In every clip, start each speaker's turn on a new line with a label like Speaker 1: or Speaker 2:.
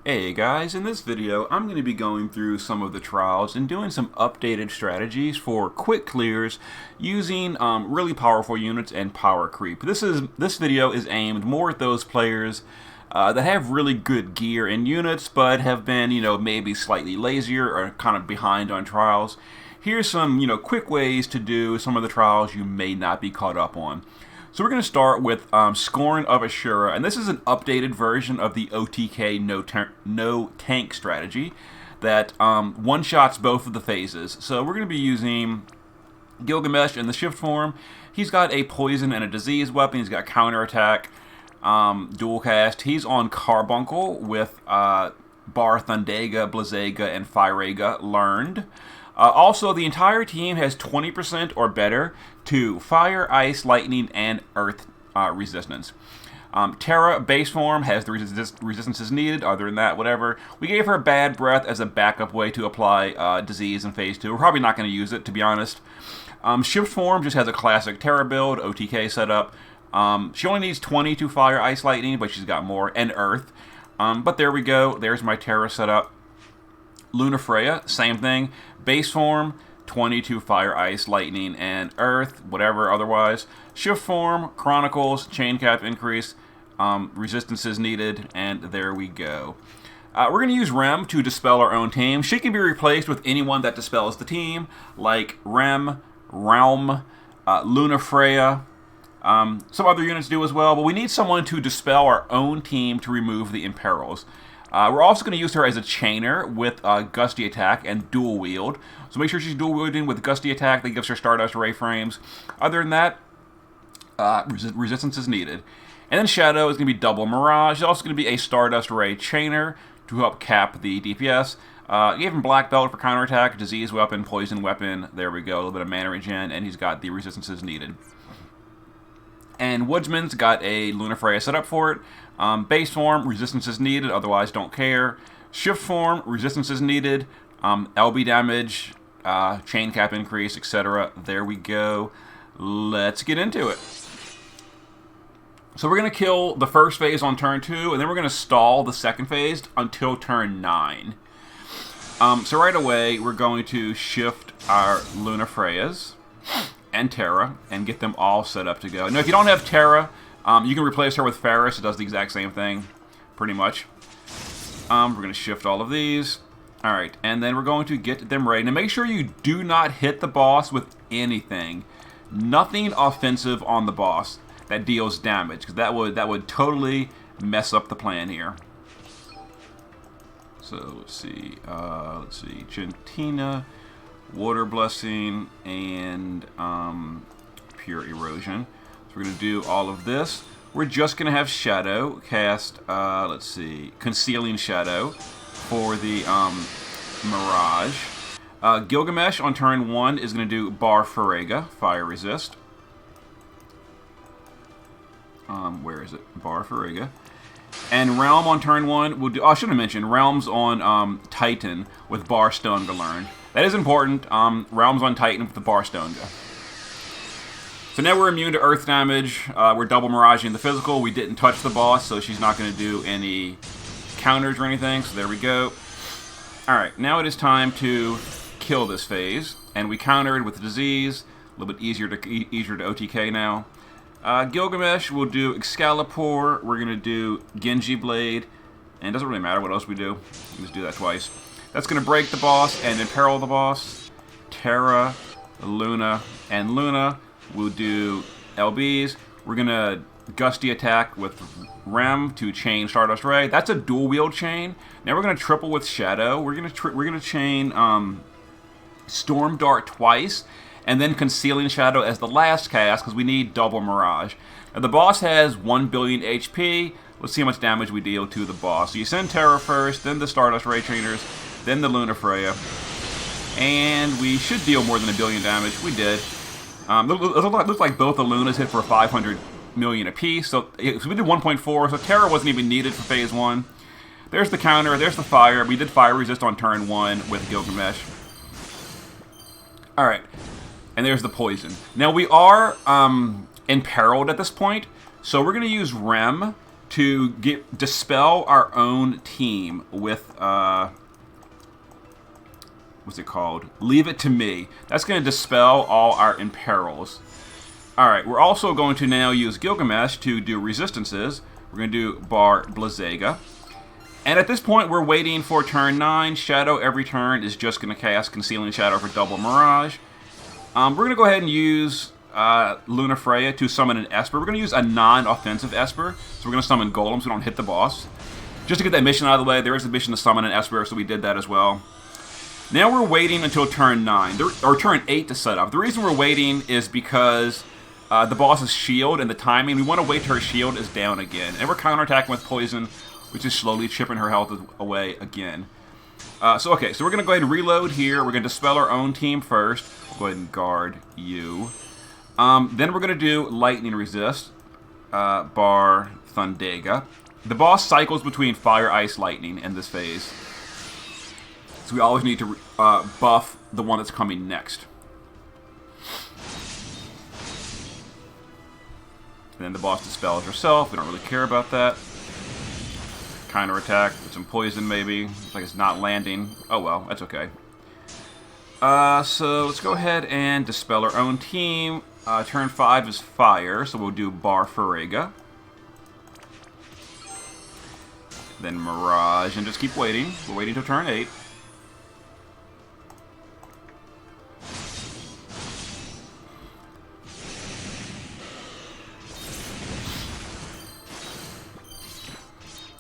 Speaker 1: Hey guys, in this video I'm going to be going through some of the trials and doing some updated strategies for quick clears using really powerful units and power creep. This video is aimed more at those players that have really good gear and units but have been, maybe slightly lazier or kind of behind on trials. Here's some, quick ways to do some of the trials you may not be caught up on. So we're going to start with Scorn of Ashura, and this is an updated version of the OTK no tank strategy that one-shots both of the phases. So we're going to be using Gilgamesh in the shift form. He's got a poison and a disease weapon. He's got counterattack, dual cast. He's on Carbuncle with Bar Thundega, Blazega, and Firega learned. Also, the entire team has 20% or better to fire, ice, lightning, and earth resistance. Terra base form has the resistances needed. Other than that, whatever. We gave her bad breath as a backup way to apply disease in phase 2. We're probably not going to use it, to be honest. Shift form just has a classic Terra build, OTK setup. She only needs 20 to fire, ice, lightning, but she's got more, and earth. But there we go. There's my Terra setup. Lunafreya, same thing. Base form, 22 fire, ice, lightning, and earth, whatever otherwise. Shift form, Chronicles, chain cap increase, resistances needed, and there we go. We're going to use Rem to dispel our own team. She can be replaced with anyone that dispels the team, like Rem, Realm, Lunafreya. Some other units do as well, but we need someone to dispel our own team to remove the imperils. We're also going to use her as a chainer with Gusty Attack and Dual Wield. So make sure she's dual wielding with Gusty Attack. That gives her Stardust Ray frames. Other than that, resistance is needed. And then Shadow is going to be double Mirage. She's also going to be a Stardust Ray chainer to help cap the DPS. Gave him Black Belt for counterattack, disease weapon, poison weapon. There we go, a little bit of mana regen, and he's got the resistances needed. And Woodsman's got a Lunafreya setup for it. Base form, resistance is needed, otherwise don't care. Shift form, resistance is needed. LB damage, chain cap increase, etc. There we go. Let's get into it. So we're going to kill the first phase on turn 2, and then we're going to stall the second phase until turn 9. So right away, we're going to shift our Lunafreyas and Terra and get them all set up to go. Now, if you don't have Terra, you can replace her with Ferris. It does the exact same thing, pretty much. We're going to shift all of these. All right, and then we're going to get them ready. Now, make sure you do not hit the boss with anything. Nothing offensive on the boss that deals damage, because that would totally mess up the plan here. So let's see, Gentina, Water Blessing, and Pure Erosion. So we're going to do all of this. We're just going to have Shadow cast, Concealing Shadow for the Mirage. Gilgamesh on turn 1 is going to do Bar Firega, Fire Resist. Where is it? Bar Firega. And Realm on turn 1 will do... Oh, I should have mentioned, Realm's on Titan with Bar Stonga learned. That is important. Realm's on Titan with the Bar Stonga. So now we're immune to earth damage. We're double miraging the physical. We didn't touch the boss, so she's not going to do any counters or anything. So there we go. Alright, now it is time to kill this phase. And we countered with disease. A little bit easier to OTK now. Gilgamesh will do Excalibur. We're going to do Genji Blade. And it doesn't really matter what else we do. We just do that twice. That's going to break the boss and imperil the boss. Terra, Luna, and Luna will do LBs. We're going to Gusty Attack with Rem to chain Stardust Ray. That's a dual wield chain. Now we're going to triple with Shadow. We're going to chain Storm Dart twice, and then Concealing Shadow as the last cast because we need double Mirage. Now the boss has 1 billion HP. Let's see how much damage we deal to the boss. So you send Terra first, then the Stardust Ray Trainers, then the Lunafreya. And we should deal more than 1 billion damage. We did. Looks like both the Lunas hit for 500 million apiece. So we did 1.4, so Terra wasn't even needed for phase 1. There's the counter, there's the fire. We did fire resist on turn 1 with Gilgamesh. Alright. And there's the poison. Now we are imperiled at this point, so we're going to use Rem to dispel our own team with what's it called? Leave It to Me. That's going to dispel all our imperils. Alright, we're also going to now use Gilgamesh to do resistances. We're going to do Bar Blazega. And at this point, we're waiting for turn 9. Shadow every turn is just going to cast Concealing Shadow for double Mirage. We're going to go ahead and use Luna Freya to summon an Esper. We're going to use a non-offensive Esper. So we're going to summon Golems so we don't hit the boss. Just to get that mission out of the way, there is a mission to summon an Esper, so we did that as well. Now we're waiting until turn 9, or turn 8 to set up. The reason we're waiting is because the boss's shield and the timing, we want to wait till her shield is down again. And we're counterattacking with poison, which is slowly chipping her health away again. So we're going to go ahead and reload here. We're going to dispel our own team first. We'll go ahead and guard you. Then we're going to do Lightning Resist, Bar Thundega. The boss cycles between Fire, Ice, Lightning in this phase. So we always need to buff the one that's coming next. And then the boss dispels herself. We don't really care about that. Counterattack with some poison maybe. Looks like it's not landing. Oh well, that's okay. So let's go ahead and dispel our own team. Turn 5 is fire, so we'll do Bar Farega. Then Mirage, and just keep waiting. We're waiting till turn 8.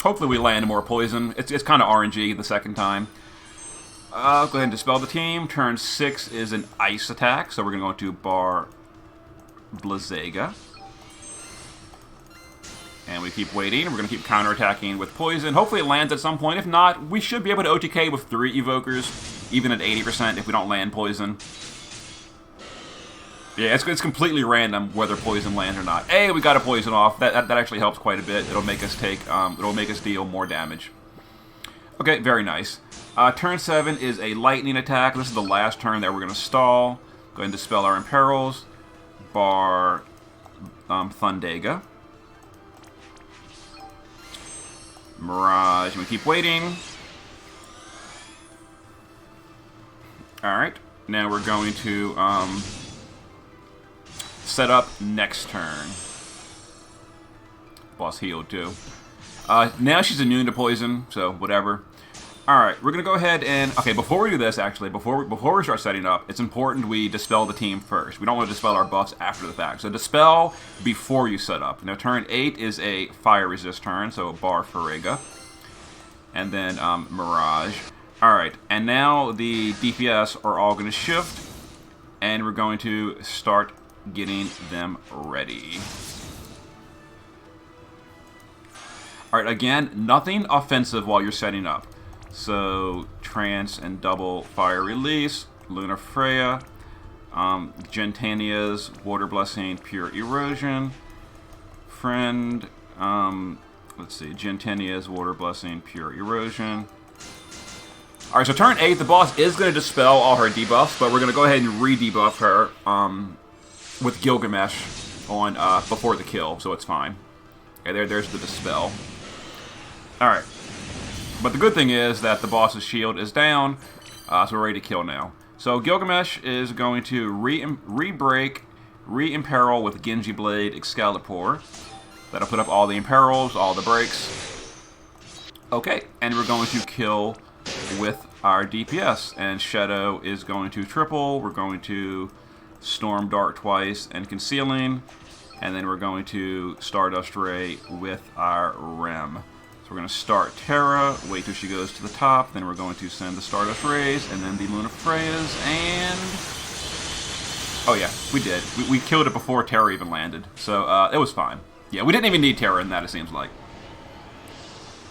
Speaker 1: Hopefully we land more poison. It's kind of RNG the second time. Go ahead and dispel the team. Turn 6 is an ice attack, so we're going to go into Bar Blazega. And we keep waiting. We're going to keep counterattacking with poison. Hopefully it lands at some point. If not, we should be able to OTK with 3 evokers, even at 80% if we don't land poison. Yeah, it's completely random whether poison lands or not. Hey, we got a poison off. That actually helps quite a bit. It'll make us deal more damage. Okay, very nice. Turn 7 is a lightning attack. This is the last turn that we're going to stall. Go ahead and dispel our imperils. Bar Thundega. Mirage, and we keep waiting. Alright, now we're going to set up next turn. Boss healed too. Now she's immune to poison, so whatever. Alright, we're going to go ahead and... Okay, before we do this, actually, before we start setting up, it's important we dispel the team first. We don't want to dispel our buffs after the fact. So dispel before you set up. Now, turn 8 is a fire resist turn, so Bar Farega. And then Mirage. Alright, and now the DPS are all going to shift, and we're going to start getting them ready. Alright, again, nothing offensive while you're setting up. So, Trance and double fire release, Luna Freya, Gentania's Water Blessing, Pure Erosion, Friend, let's see, Gentania's Water Blessing, Pure Erosion. Alright, so turn 8, the boss is going to dispel all her debuffs, but we're going to go ahead and re-debuff her with Gilgamesh on before the kill, so it's fine. Okay, there's the dispel. Alright. But the good thing is that the boss's shield is down, so we're ready to kill now. So Gilgamesh is going to re-break, re-imperil with Genji Blade Excalibur. That'll put up all the imperils, all the breaks. Okay, and we're going to kill with our DPS. And Shadow is going to triple. We're going to Storm Dart twice and Concealing. And then we're going to Stardust Ray with our Rem. So we're going to start Terra, wait till she goes to the top, then we're going to send the Stardust Rays, and then the Luna Freyas, and... Oh yeah, we did. We killed it before Terra even landed, so it was fine. Yeah, we didn't even need Terra in that, it seems like.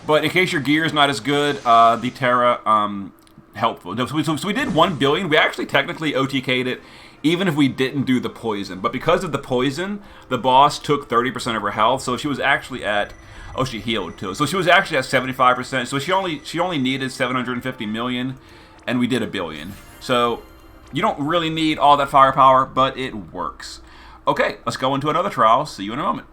Speaker 1: But in case your gear is not as good, the Terra, helpful. So we did 1 billion, we actually technically OTK'd it, even if we didn't do the poison. But because of the poison, the boss took 30% of her health, so she was actually at... Oh, she healed too. So she was actually at 75%. So she only needed 750 million, and we did 1 billion. So you don't really need all that firepower, but it works. Okay, let's go into another trial. See you in a moment.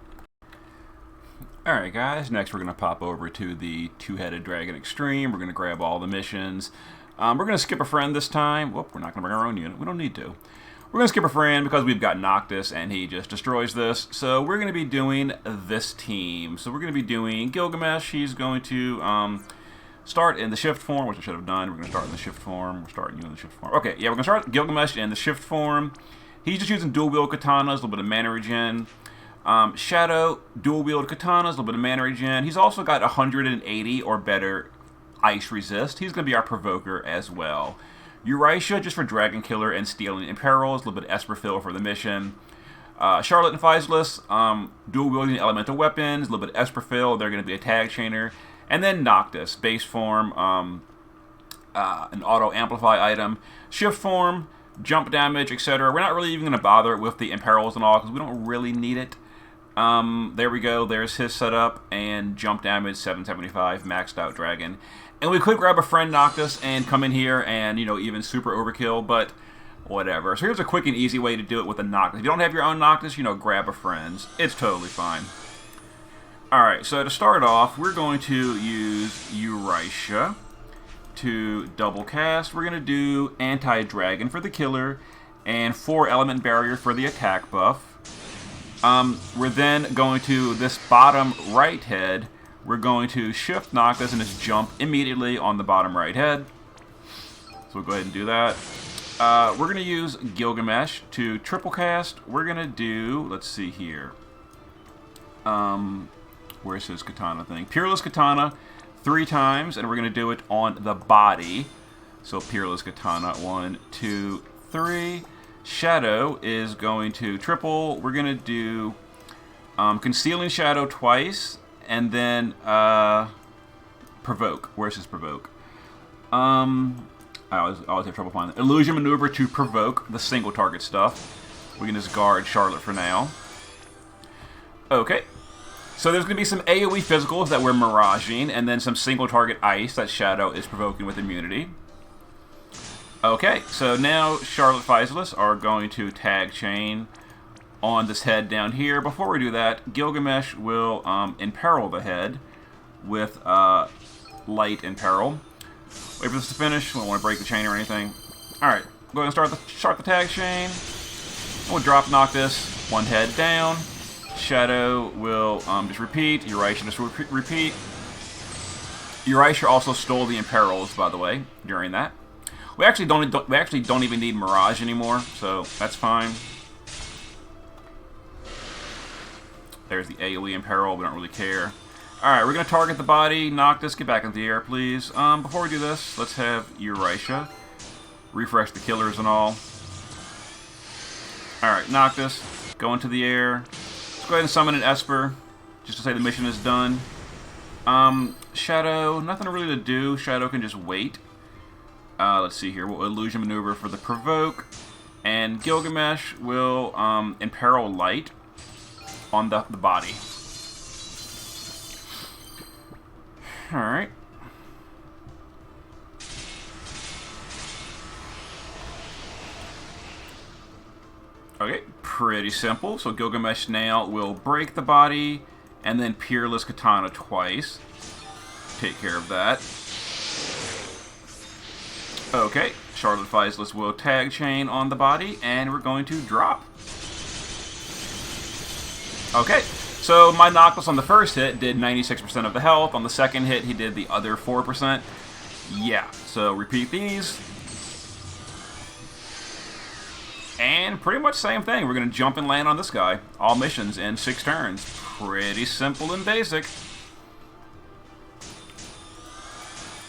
Speaker 1: Alright guys, next we're going to pop over to the Two-Headed Dragon Extreme. We're going to grab all the missions. We're going to skip a friend this time. Whoop, we're not going to bring our own unit. We don't need to. We're going to skip a friend because we've got Noctis and he just destroys this. So we're going to be doing this team. So we're going to be doing Gilgamesh. He's going to start in the shift form, which I should have done. We're going to start in the shift form. We're starting you in the shift form. Okay, yeah, we're going to start Gilgamesh in the shift form. He's just using dual-wield katanas, a little bit of mana regen. Shadow, dual-wield katanas, a little bit of mana regen. He's also got 180 or better ice resist. He's going to be our provoker as well. Eurasia, just for Dragon Killer and Stealing Imperils, a little bit of Esper Fill for the mission. Charlotte and Physalis, dual-wielding elemental weapons, a little bit of Esper Fill. They're going to be a tag chainer. And then Noctis, base form, an auto-amplify item. Shift form, jump damage, etc. We're not really even going to bother with the Imperils and all because we don't really need it. There we go. There's his setup and jump damage 775 maxed out dragon. And we could grab a friend Noctis and come in here and, you know, even super overkill, but whatever. So here's a quick and easy way to do it with a Noctis. If you don't have your own Noctis, you know, grab a friend's. It's totally fine. Alright, so to start off, we're going to use Eurasia to double cast. We're going to do anti-dragon for the killer and 4 element barrier for the attack buff. We're then going to this bottom right head. We're going to shift Noctis and just jump immediately on the bottom right head. So we'll go ahead and do that. We're going to use Gilgamesh to triple cast. We're going to do, let's see here. Where's his katana thing? Peerless Katana 3 times, and we're going to do it on the body. So Peerless Katana, 1, 2, 3. Shadow is going to triple. We're going to do Concealing Shadow twice, and then Provoke. Where's his Provoke? I always have trouble finding it. Illusion Maneuver to provoke the single target stuff. We can just guard Charlotte for now. Okay. So there's going to be some AoE physicals that we're miraging, and then some single target ice that Shadow is provoking with immunity. Okay, so now Charlotte Physalis are going to tag chain on this head down here. Before we do that, Gilgamesh will imperil the head with light imperil. Wait for this to finish. We don't want to break the chain or anything. Alright, go ahead and start the tag chain. We'll drop Noctis, 1 head down. Shadow will just repeat. Eurasia just repeat. Eurasia also stole the imperils, by the way, during that. We actually don't even need Mirage anymore, so that's fine. There's the AoE Imperil. We don't really care. Alright, we're going to target the body. Noctis, get back into the air, please. Before we do this, let's have Eurasia refresh the killers and all. Alright, Noctis, go into the air. Let's go ahead and summon an Esper, just to say the mission is done. Shadow, nothing really to do. Shadow can just wait. Let's see here. We'll Illusion Maneuver for the Provoke. And Gilgamesh will Imperil Light on the body. Alright. Okay, pretty simple. So Gilgamesh now will break the body and then Peerless Katana twice. Take care of that. Okay, Charlotte Physalis will tag chain on the body, and we're going to drop. Okay, so my Noctis on the first hit did 96% of the health. On the second hit, he did the other 4%. Yeah, so repeat these. And pretty much same thing. We're going to jump and land on this guy. All missions in 6 turns. Pretty simple and basic.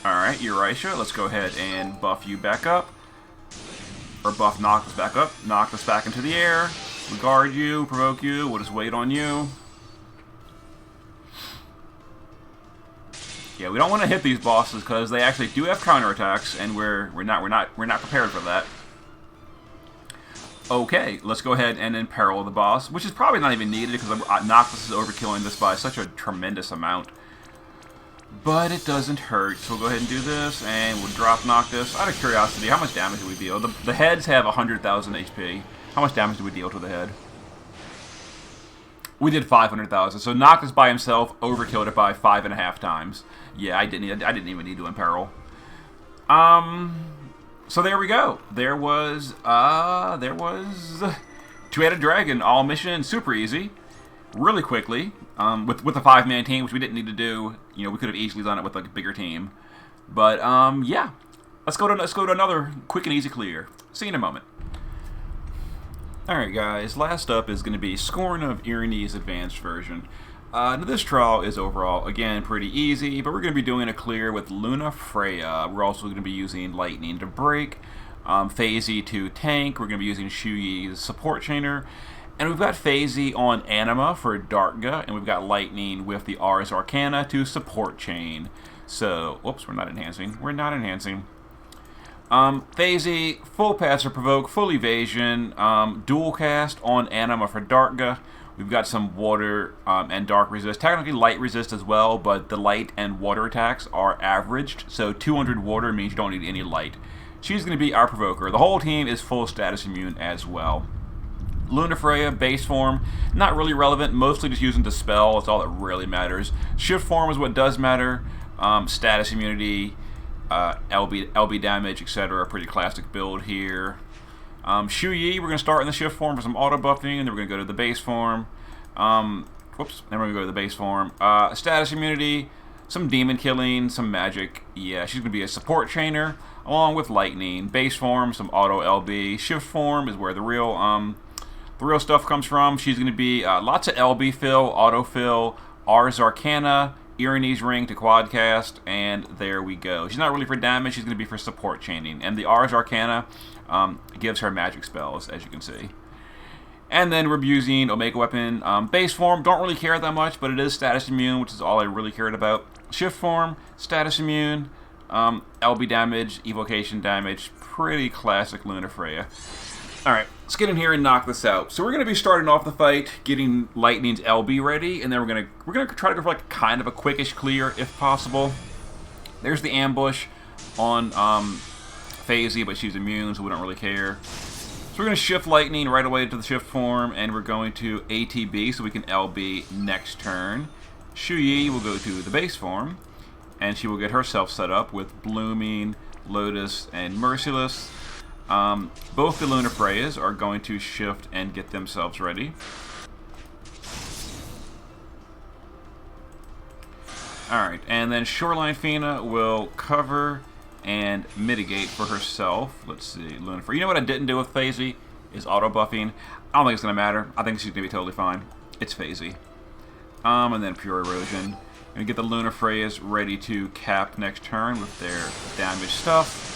Speaker 1: Alright, Eurasia, let's go ahead and buff you back up. Or buff Noctis back up. Noctis back into the air. We guard you, provoke you, we'll just wait on you. Yeah, we don't want to hit these bosses because they actually do have counterattacks, and we're not prepared for that. Okay, let's go ahead and imperil the boss, which is probably not even needed because Noctis is overkilling this by such a tremendous amount. But it doesn't hurt, so we'll go ahead and do this, and we'll drop Noctis. Out of curiosity, how much damage do we deal? The heads have 100,000 HP. How much damage do we deal to the head? We did 500,000. So Noctis by himself overkilled it by 5.5 times. Yeah, I didn't even need to imperil. So there we go. There was two-headed dragon, all mission, super easy, really quickly. With a 5-man team, which we didn't need to do. You know, we could have easily done it with like a bigger team. But yeah, let's go to another quick and easy clear. See you in a moment. Alright guys, last up is going to be Scorn of Irony's advanced version. Now this trial is overall, again, pretty easy, but we're going to be doing a clear with Lunafreya. We're also going to be using Lightning to break, Phasey to tank, we're going to be using Shuyi's support chainer, and we've got Phasey on Anima for Darkga, and we've got Lightning with the Ars Arcana to support chain. So, whoops, we're not enhancing. Phasey, full passive provoke, full evasion, dual cast on Anima for Darkga. We've got some water and dark resist, technically light resist as well, but the light and water attacks are averaged, so 200 water means you don't need any light. She's going to be our provoker. The whole team is full status immune as well. Lunafreya, base form, not really relevant, mostly just using Dispel, that's all that really matters. Shift form is what does matter, status immunity, LB damage, etc. Pretty classic build here. Shuyi, we're going to start in the shift form for some auto buffing, and then we're going to go to the base form. Then we're going to go to the base form. Status immunity, some demon killing, some magic. Yeah, she's going to be a support chainer, along with lightning. Base form, some auto LB. Shift form is where the real stuff comes from. She's going to be lots of LB fill, auto fill, Ars Arcana, Erinyes ring to quadcast, and there we go. She's not really for damage, she's going to be for support chaining. And the Ars Arcana gives her magic spells, as you can see. And then we're using Omega Weapon. Base form, don't really care that much, but it is status immune, which is all I really cared about. Shift form, status immune, LB damage, evocation damage. Pretty classic Lunafreya. Alright, let's get in here and knock this out. So we're going to be starting off the fight, getting Lightning's LB ready, and then we're going to try to go for like kind of a quickish clear if possible. There's the ambush on Phasey, but she's immune, so we don't really care. So we're going to shift Lightning right away to the shift form, and we're going to ATB so we can LB next turn. Shuyi will go to the base form, and she will get herself set up with Blooming, Lotus, and Merciless. Both the Lunafreyas are going to shift and get themselves ready. Alright, and then Shoreline Fina will cover and mitigate for herself. Let's see, Lunafreya. You know what I didn't do with Phasey? Is auto buffing. I don't think it's going to matter. I think she's going to be totally fine. It's Phasey. And then Pure Erosion. Going to get the Lunafreyas ready to cap next turn with their damage stuff.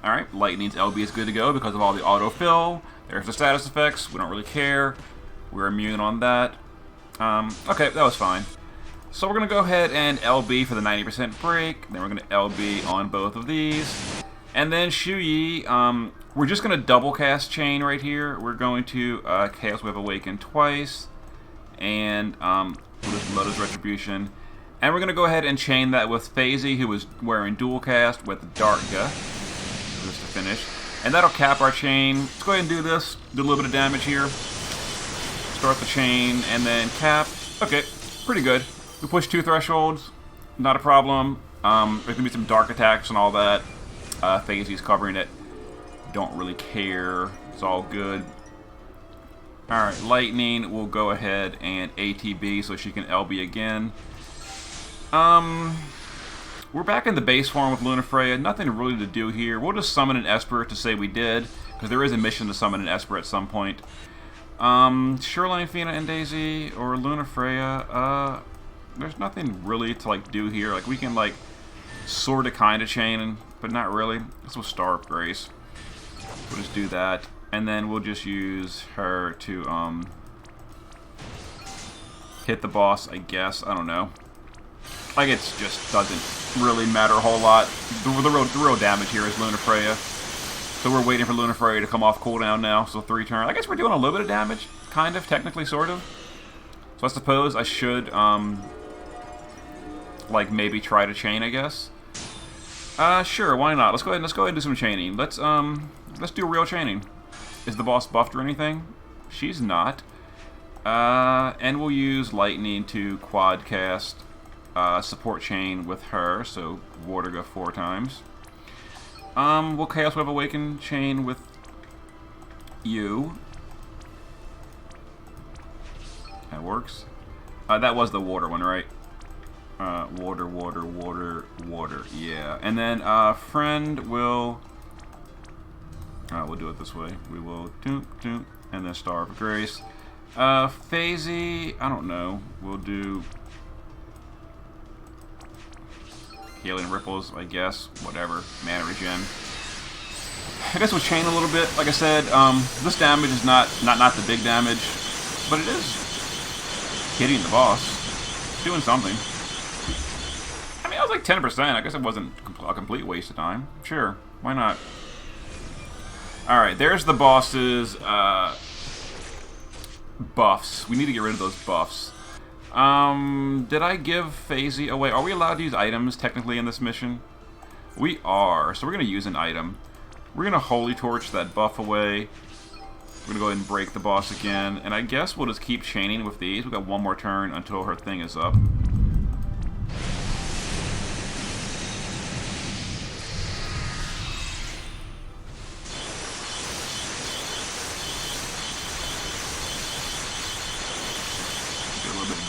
Speaker 1: Alright, Lightning's LB is good to go because of all the autofill. There's the status effects. We don't really care. We're immune on that. Okay, that was fine. So we're going to go ahead and LB for the 90% break. Then we're going to LB on both of these. And then Shuyi, we're just going to double cast Chain right here. We're going to Chaos Wave Awaken twice. And we'll just Lotus Retribution. And we're going to go ahead and chain that with Phasey, who is wearing dual cast with Darkga. Just to finish, and that'll cap our chain. Let's go ahead and do this, do a little bit of damage here, start the chain, and then cap. Okay, pretty good. We push 2 thresholds, not a problem. There's gonna be some dark attacks and all that. Phasey's covering it, don't really care, it's all good. Alright, Lightning will go ahead and ATB so she can LB again. We're back in the base form with Lunafreya. Nothing really to do here. We'll just summon an Esper to say we did, because there is a mission to summon an Esper at some point. Shoreline Fina and Daisy or Lunafreya. There's nothing really to like do here. Like we can like sort of kind of chain, but not really. This was Star of Grace. We'll just do that, and then we'll just use her to hit the boss. I guess I don't know. Like it just doesn't really matter a whole lot. The real damage here is Lunafreya. So we're waiting for Lunafreya to come off cooldown now. So 3 turns. I guess we're doing a little bit of damage, kind of, technically, sort of. So I suppose I should like maybe try to chain, I guess. Sure, why not? Let's go ahead and do some chaining. Let's do real chaining. Is the boss buffed or anything? She's not. And we'll use lightning to quad cast support chain with her, so water go 4 times. We'll Chaos Wave Awaken chain with you. That works. That was the water one, right? Water, water, water, water. Yeah. And then friend will... we'll do it this way. We will doop, doop, and then Star of Grace. Phasey, I don't know. We'll do Healing Ripples, I guess. Whatever. Mana Regen. I guess we'll chain a little bit. Like I said, this damage is not the big damage, but it is hitting the boss. It's doing something. I mean, I was like 10%. I guess it wasn't a complete waste of time. Sure, why not? Alright, there's the boss's buffs. We need to get rid of those buffs. Did I give Phasey away? Are we allowed to use items technically in this mission? We are, so we're going to use an item. We're going to Holy Torch that buff away. We're going to go ahead and break the boss again. And I guess we'll just keep chaining with these. We've got one more turn until her thing is up.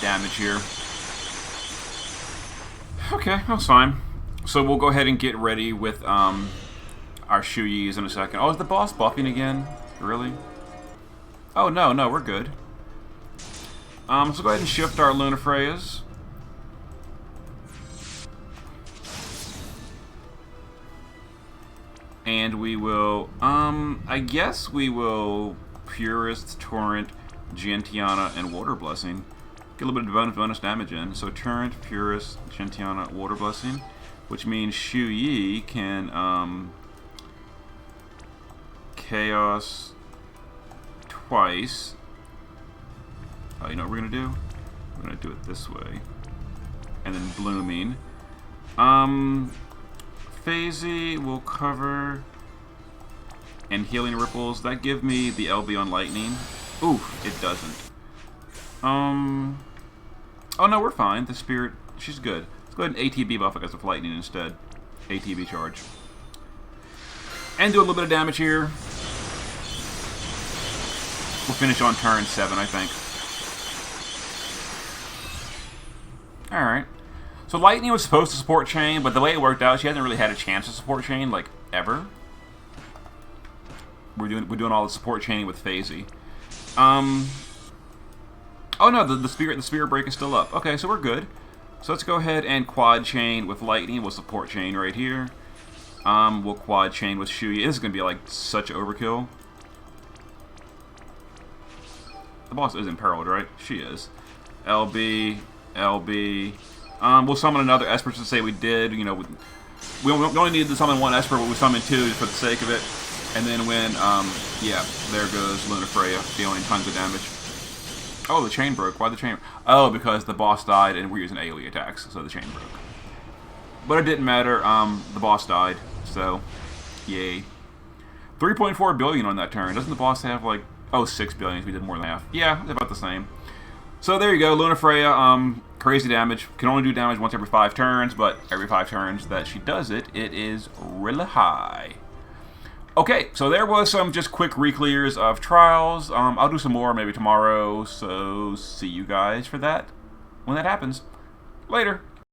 Speaker 1: Damage here. Okay, that's fine. So we'll go ahead and get ready with our Shuyis in a second. Oh, is the boss buffing again? Really? Oh, no, we're good. So go ahead and shift our Lunafreyas. And we will, I guess we will Purist, Torrent, Gentiana, and Water Blessing. Get a little bit of bonus damage in. So Torrent, Purist, Gentiana, Water Blessing, which means Shuyi can Chaos twice. Oh, you know what we're gonna do? We're gonna do it this way, and then Blooming. Phasey will cover, and Healing Ripples. That give me the LB on Lightning. Oof, it doesn't. Oh no, we're fine. The Spirit, she's good. Let's go ahead and ATB buff, I guess, with Lightning instead. ATB charge. And do a little bit of damage here. We'll finish on turn 7, I think. Alright. So Lightning was supposed to support chain, but the way it worked out, she hasn't really had a chance to support chain, like, ever. We're doing all the support chaining with Phasey. Oh no, the spirit break is still up. Okay, so we're good. So let's go ahead and quad chain with Lightning. We'll support chain right here. We'll quad chain with Shuyi. This is gonna be like such overkill. The boss is imperiled, right? She is. LB, LB. We'll summon another Esper to say we did. You know, we only needed to summon one Esper, but we summoned 2 just for the sake of it. And then when, yeah, there goes Lunafreya, dealing tons of damage. Oh, the chain broke. Why the chain? Oh, because the boss died and we're using AoE attacks, so the chain broke. But it didn't matter. The boss died, so yay. 3.4 billion on that turn. Doesn't the boss have like 6 billion? We did more than half. Yeah, it's about the same. So there you go, Lunafreya. Crazy damage. Can only do damage once every 5 turns, but every 5 turns that she does it, it is really high. Okay, so there was some just quick reclears of trials. I'll do some more maybe tomorrow, so see you guys for that when that happens. Later.